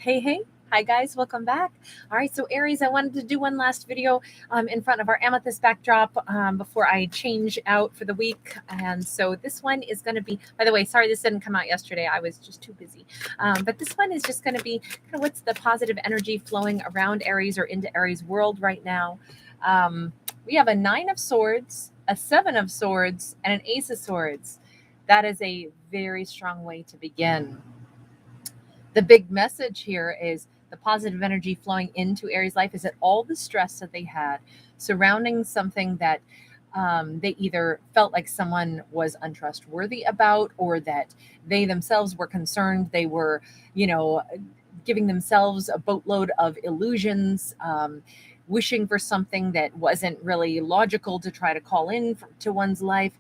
Hey. Hi guys, welcome back. All right, so Aries, I wanted to do one last video in front of our amethyst backdrop before I change out for the week. And so this one is going to be, by the way, sorry this didn't come out yesterday. I was just too busy. But this one is just going to be kind of what's the positive energy flowing around Aries or into Aries world right now. We have a 9 of Swords, a 7 of Swords, and an Ace of Swords. That is a very strong way to begin. The big message here is the positive energy flowing into Aries life is that all the stress that they had surrounding something that they either felt like someone was untrustworthy about, or that they themselves were concerned they were, giving themselves a boatload of illusions, wishing for something that wasn't really logical to try to call in to one's life.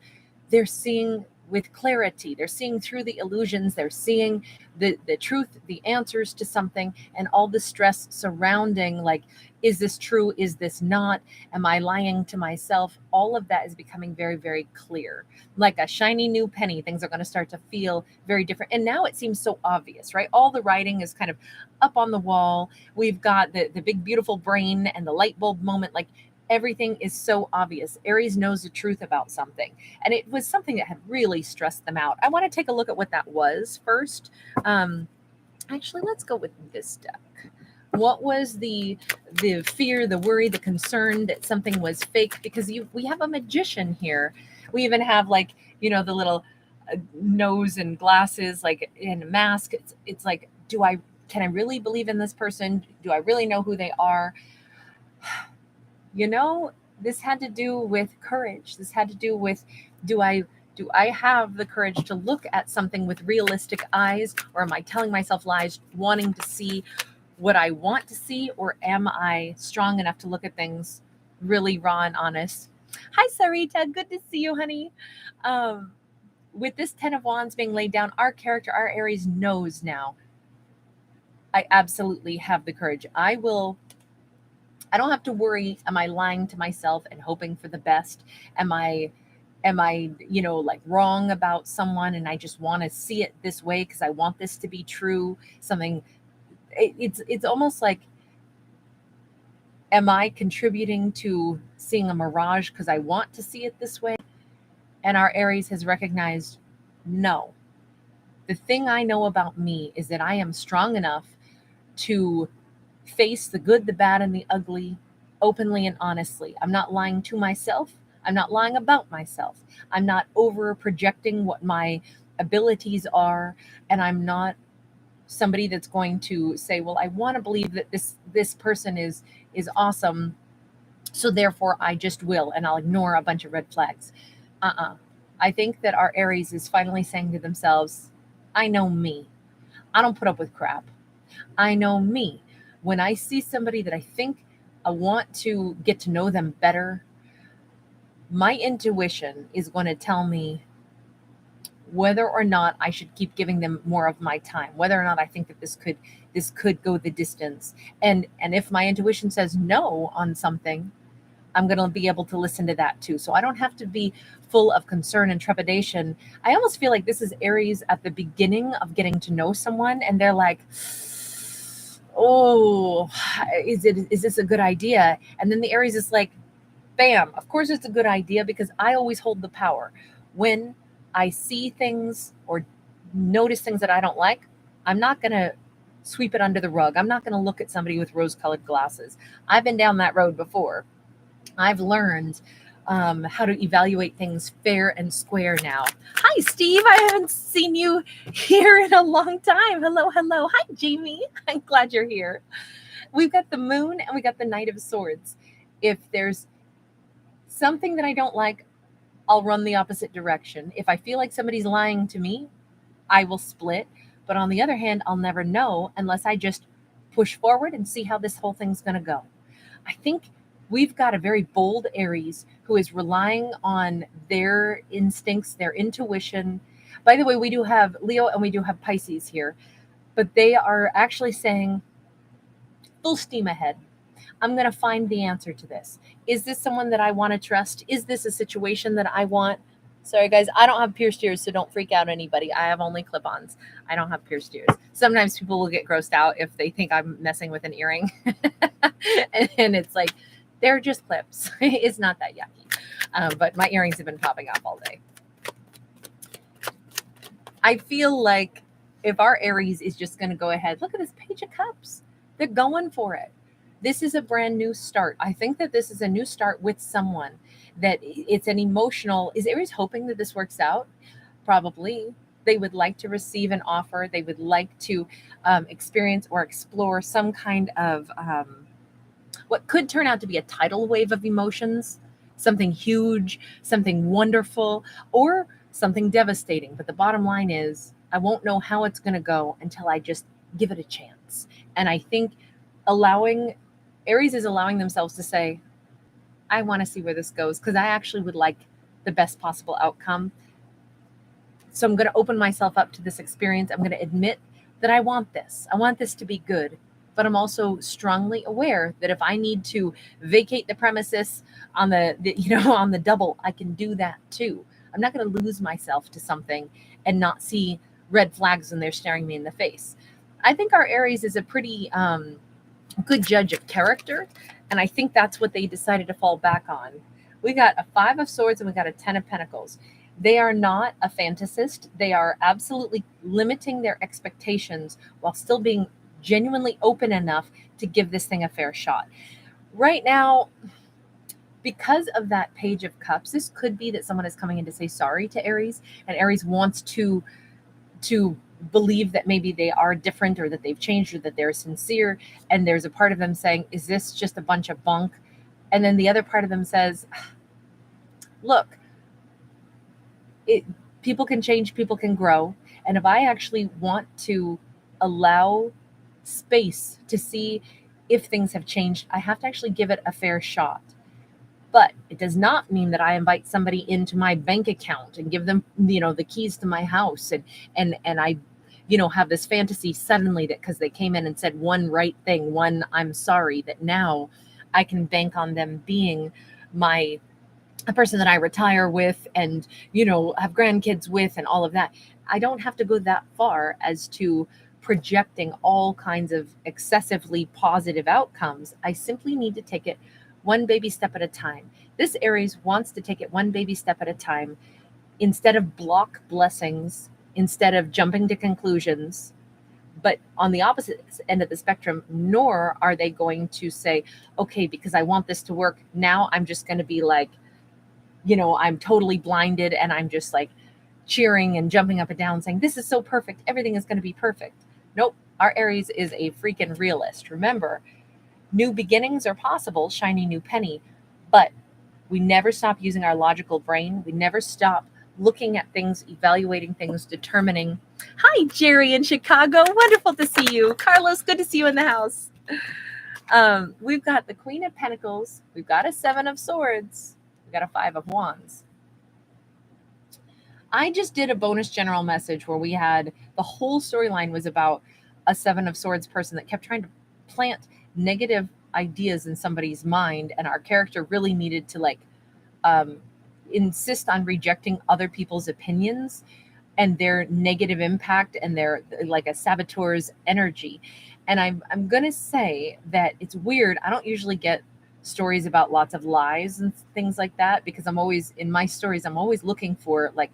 They're seeing with clarity. They're seeing through the illusions. They're seeing the truth, the answers to something, and all the stress surrounding, like, is this true? Is this not? Am I lying to myself? All of that is becoming very, very clear. Like a shiny new penny, things are going to start to feel very different. And now it seems so obvious, right? All the writing is kind of up on the wall. We've got the big, beautiful brain and the light bulb moment. Like, everything is so obvious. Aries knows the truth about something. And it was something that had really stressed them out. I want to take a look at what that was first. Actually, let's go with this deck. What was the fear, the worry, the concern that something was fake? Because we have a magician here. We even have, like, the little nose and glasses, like in a mask. It's like, can I really believe in this person? Do I really know who they are? This had to do with courage. This had to do with, do I have the courage to look at something with realistic eyes, or am I telling myself lies, wanting to see what I want to see, or am I strong enough to look at things really raw and honest? Hi, Sarita. Good to see you, honey. With this 10 of Wands being laid down, our character, our Aries, knows now, I absolutely have the courage. I don't have to worry. Am I lying to myself and hoping for the best? Am I, like, wrong about someone and I just want to see it this way because I want this to be true? It's almost like, am I contributing to seeing a mirage because I want to see it this way? And our Aries has recognized, no. The thing I know about me is that I am strong enough to face the good, the bad, and the ugly openly and honestly. I'm not lying to myself. I'm not lying about myself. I'm not over projecting what my abilities are. And I'm not somebody that's going to say, well, I want to believe that this person is awesome, so therefore I just will, and I'll ignore a bunch of red flags. I think that our Aries is finally saying to themselves, I know me. I don't put up with crap. I know me. When I see somebody that I think I want to get to know them better, my intuition is going to tell me whether or not I should keep giving them more of my time, whether or not I think that this could go the distance. And if my intuition says no on something, I'm going to be able to listen to that too. So I don't have to be full of concern and trepidation. I almost feel like this is Aries at the beginning of getting to know someone, and they're like, oh, is this a good idea? And then the Aries is like, bam, of course it's a good idea, because I always hold the power. When I see things or notice things that I don't like, I'm not going to sweep it under the rug. I'm not going to look at somebody with rose-colored glasses. I've been down that road before. I've learned how to evaluate things fair and square now. Hi, Steve. I haven't seen you here in a long time. Hello. Hi, Jamie. I'm glad you're here. We've got the Moon and we got the Knight of Swords. If there's something that I don't like, I'll run the opposite direction. If I feel like somebody's lying to me, I will split. But on the other hand, I'll never know unless I just push forward and see how this whole thing's going to go. I think we've got a very bold Aries who is relying on their instincts, their intuition. By the way, we do have Leo and we do have Pisces here, but they are actually saying, full steam ahead. I'm going to find the answer to this. Is this someone that I want to trust? Is this a situation that I want? Sorry, guys. I don't have pierced ears, so don't freak out anybody. I have only clip-ons. I don't have pierced ears. Sometimes people will get grossed out if they think I'm messing with an earring. And it's like, they're just clips. It's not that yucky. But my earrings have been popping off all day. I feel like if our Aries is just going to go ahead, look at this Page of Cups. They're going for it. This is a brand new start. I think that this is a new start with someone, that it's an emotional. Is Aries hoping that this works out? Probably. They would like to receive an offer. They would like to experience or explore some kind of what could turn out to be a tidal wave of emotions, something huge, something wonderful, or something devastating. But the bottom line is, I won't know how it's going to go until I just give it a chance. And I think Aries is allowing themselves to say, I want to see where this goes, because I actually would like the best possible outcome. So I'm going to open myself up to this experience. I'm going to admit that I want this. I want this to be good. But I'm also strongly aware that if I need to vacate the premises on on the double, I can do that too. I'm not going to lose myself to something and not see red flags when they're staring me in the face. I think our Aries is a pretty good judge of character, and I think that's what they decided to fall back on. We got a 5 of Swords and we got a 10 of Pentacles. They are not a fantasist. They are absolutely limiting their expectations while still being genuinely open enough to give this thing a fair shot. Right now, because of that Page of Cups, this could be that someone is coming in to say sorry to Aries, and Aries wants to believe that maybe they are different, or that they've changed, or that they're sincere. And there's a part of them saying, is this just a bunch of bunk? And then the other part of them says, look, people can change, people can grow. And if I actually want to allow space to see if things have changed, I have to actually give it a fair shot. But it does not mean that I invite somebody into my bank account and give them, the keys to my house, and I, have this fantasy suddenly that because they came in and said one right thing, one I'm sorry, that now I can bank on them being a person that I retire with and, have grandkids with and all of that. I don't have to go that far as to projecting all kinds of excessively positive outcomes. I simply need to take it one baby step at a time. This Aries wants to take it one baby step at a time, instead of block blessings, instead of jumping to conclusions. But on the opposite end of the spectrum, nor are they going to say, okay, because I want this to work, now I'm just going to be like, I'm totally blinded and I'm just like cheering and jumping up and down saying, this is so perfect, everything is going to be perfect. Nope. Our Aries is a freaking realist. Remember, new beginnings are possible, shiny new penny, but we never stop using our logical brain. We never stop looking at things, evaluating things, determining. Hi, Jerry in Chicago. Wonderful to see you. Carlos, good to see you in the house. We've got the Queen of Pentacles. We've got a 7 of Swords. We've got a 5 of Wands. I just did a bonus general message where we had the whole storyline was about a 7 of Swords person that kept trying to plant negative ideas in somebody's mind, and our character really needed to insist on rejecting other people's opinions and their negative impact and their like a saboteur's energy. And I'm gonna say that it's weird. I don't usually get stories about lots of lies and things like that, because I'm always in my stories, I'm always looking for like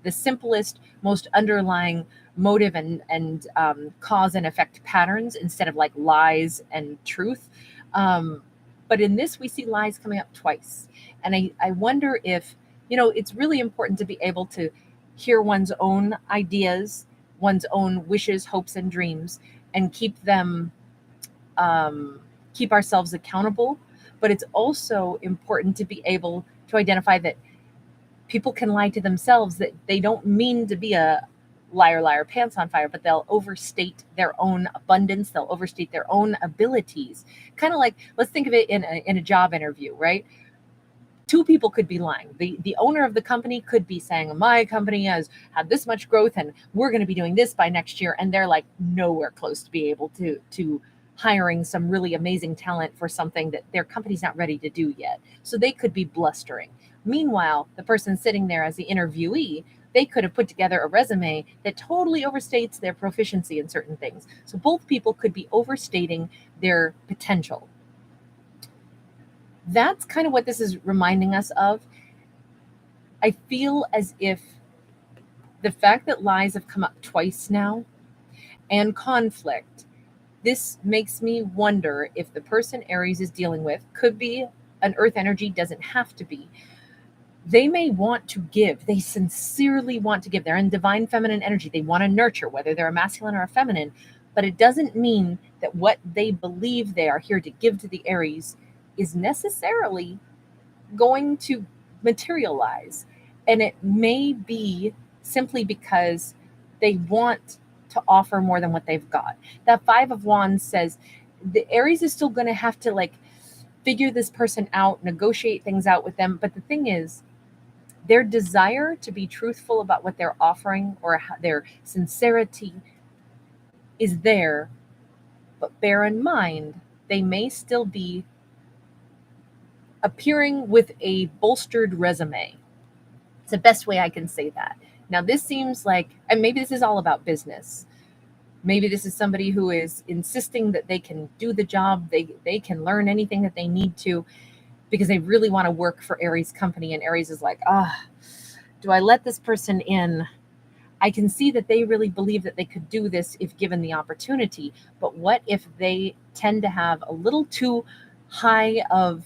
the simplest, most underlying motive and cause and effect patterns instead of like lies and truth. But in this, we see lies coming up twice. And I wonder if, it's really important to be able to hear one's own ideas, one's own wishes, hopes, and dreams, and keep them, keep ourselves accountable. But it's also important to be able to identify that people can lie to themselves, that they don't mean to be a liar, pants on fire, but they'll overstate their own abundance. They'll overstate their own abilities. Kind of like, let's think of it in a job interview, right? Two people could be lying. The owner of the company could be saying, my company has had this much growth and we're going to be doing this by next year. And they're like nowhere close to be able to hiring some really amazing talent for something that their company's not ready to do yet. So they could be blustering. Meanwhile, the person sitting there as the interviewee, they could have put together a resume that totally overstates their proficiency in certain things. So both people could be overstating their potential. That's kind of what this is reminding us of. I feel as if the fact that lies have come up twice now and conflict, this makes me wonder if the person Aries is dealing with could be an earth energy, doesn't have to be. They may want to give. They sincerely want to give. They're in divine feminine energy. They want to nurture, whether they're a masculine or a feminine. But it doesn't mean that what they believe they are here to give to the Aries is necessarily going to materialize. And it may be simply because they want to offer more than what they've got. That Five of Wands says the Aries is still going to have to like figure this person out, negotiate things out with them. But the thing is, their desire to be truthful about what they're offering or their sincerity is there. But bear in mind, they may still be appearing with a bolstered resume. It's the best way I can say that. Now, this seems like, and maybe this is all about business. Maybe this is somebody who is insisting that they can do the job, they can learn anything that they need to because they really want to work for Aries company. And Aries is like, do I let this person in? I can see that they really believe that they could do this if given the opportunity. But what if they tend to have a little too high of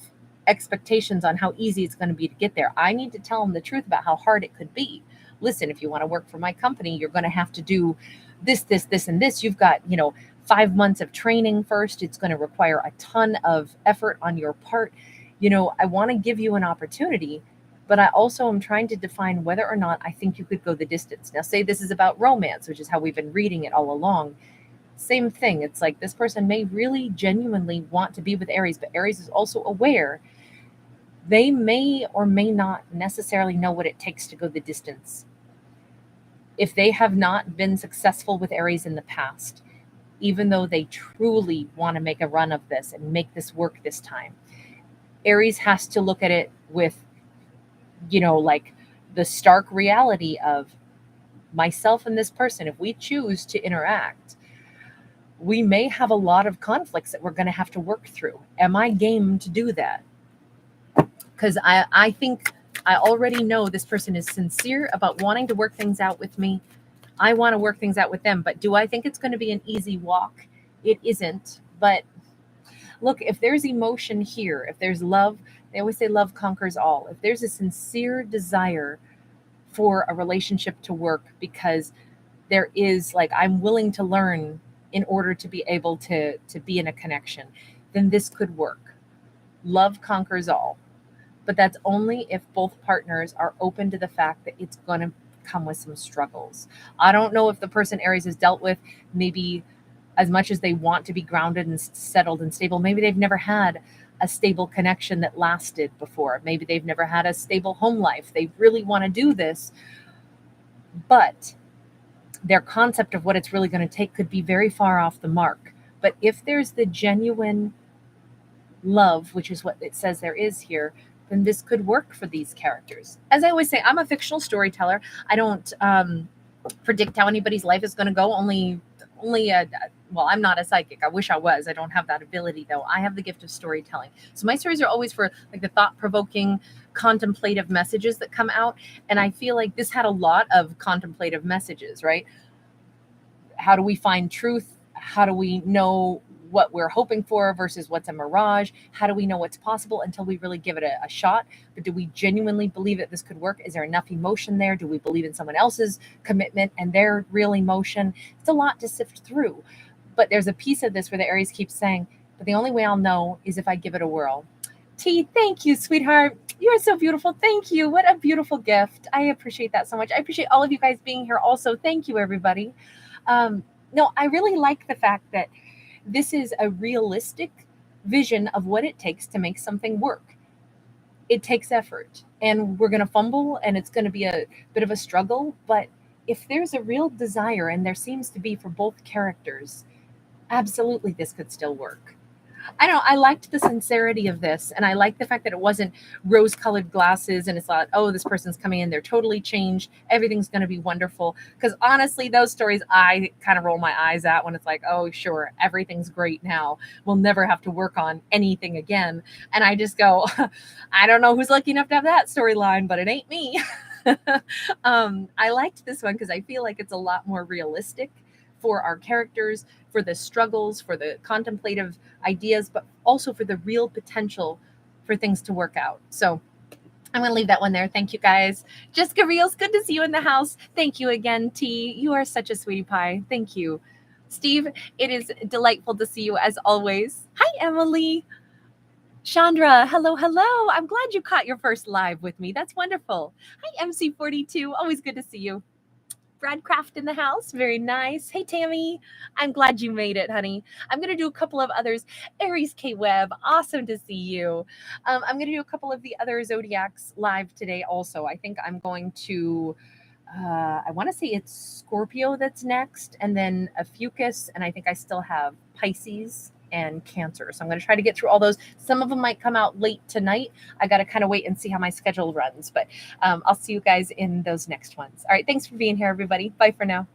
expectations on how easy it's going to be to get there? I need to tell them the truth about how hard it could be. Listen, if you want to work for my company, you're going to have to do this, and this. You've got, 5 months of training first. It's going to require a ton of effort on your part. I want to give you an opportunity, but I also am trying to define whether or not I think you could go the distance. Now, say this is about romance, which is how we've been reading it all along. Same thing. It's like this person may really genuinely want to be with Aries, but Aries is also aware they may or may not necessarily know what it takes to go the distance. If they have not been successful with Aries in the past, even though they truly want to make a run of this and make this work this time, Aries has to look at it with, like the stark reality of myself and this person. If we choose to interact, we may have a lot of conflicts that we're going to have to work through. Am I game to do that? Because I think I already know this person is sincere about wanting to work things out with me. I want to work things out with them. But do I think it's going to be an easy walk? It isn't. But look, if there's emotion here, if there's love, they always say love conquers all. If there's a sincere desire for a relationship to work because there is like, I'm willing to learn in order to be able to be in a connection, then this could work. Love conquers all. But that's only if both partners are open to the fact that it's going to come with some struggles. I don't know if the person Aries has dealt with, maybe as much as they want to be grounded and settled and stable, maybe they've never had a stable connection that lasted before. Maybe they've never had a stable home life. They really want to do this, but their concept of what it's really going to take could be very far off the mark. But if there's the genuine love, which is what it says there is here, then this could work for these characters. As I always say, I'm a fictional storyteller. I don't predict how anybody's life is going to go. Well, I'm not a psychic. I wish I was. I don't have that ability, though. I have the gift of storytelling. So my stories are always for like the thought-provoking, contemplative messages that come out. And I feel like this had a lot of contemplative messages, right? How do we find truth? How do we know what we're hoping for versus what's a mirage? How do we know what's possible until we really give it a shot? But do we genuinely believe that this could work? Is there enough emotion there? Do we believe in someone else's commitment and their real emotion? It's a lot to sift through. But there's a piece of this where the Aries keeps saying, but the only way I'll know is if I give it a whirl. T, thank you, sweetheart. You are so beautiful. Thank you. What a beautiful gift. I appreciate that so much. I appreciate all of you guys being here also. Thank you, everybody. No, I really like the fact that this is a realistic vision of what it takes to make something work. It takes effort, and we're going to fumble, and it's going to be a bit of a struggle. But if there's a real desire, and there seems to be for both characters, absolutely this could still work. I don't know. I liked the sincerity of this, and I liked the fact that it wasn't rose-colored glasses, and it's not, oh, this person's coming in, they're totally changed, everything's going to be wonderful. Because honestly, those stories I kind of roll my eyes at when it's like, oh, sure, everything's great now. We'll never have to work on anything again. And I just go, I don't know who's lucky enough to have that storyline, but it ain't me. I liked this one because I feel like it's a lot more realistic for our characters, for the struggles, for the contemplative ideas, but also for the real potential for things to work out. So I'm going to leave that one there. Thank you, guys. Jessica Reels, good to see you in the house. Thank you again, T. You are such a sweetie pie. Thank you. Steve, it is delightful to see you as always. Hi, Emily. Chandra, hello, hello. I'm glad you caught your first live with me. That's wonderful. Hi, MC42. Always good to see you. Brad Craft in the house. Very nice. Hey, Tammy. I'm glad you made it, honey. I'm going to do a couple of others. Aries K. Webb. Awesome to see you. I'm going to do a couple of the other Zodiacs live today also. I think I'm going to, I want to say it's Scorpio that's next, and then a Fucus, and I think I still have Pisces and Cancer. So I'm going to try to get through all those. Some of them might come out late tonight. I got to kind of wait and see how my schedule runs, but I'll see you guys in those next ones. All right. Thanks for being here, everybody. Bye for now.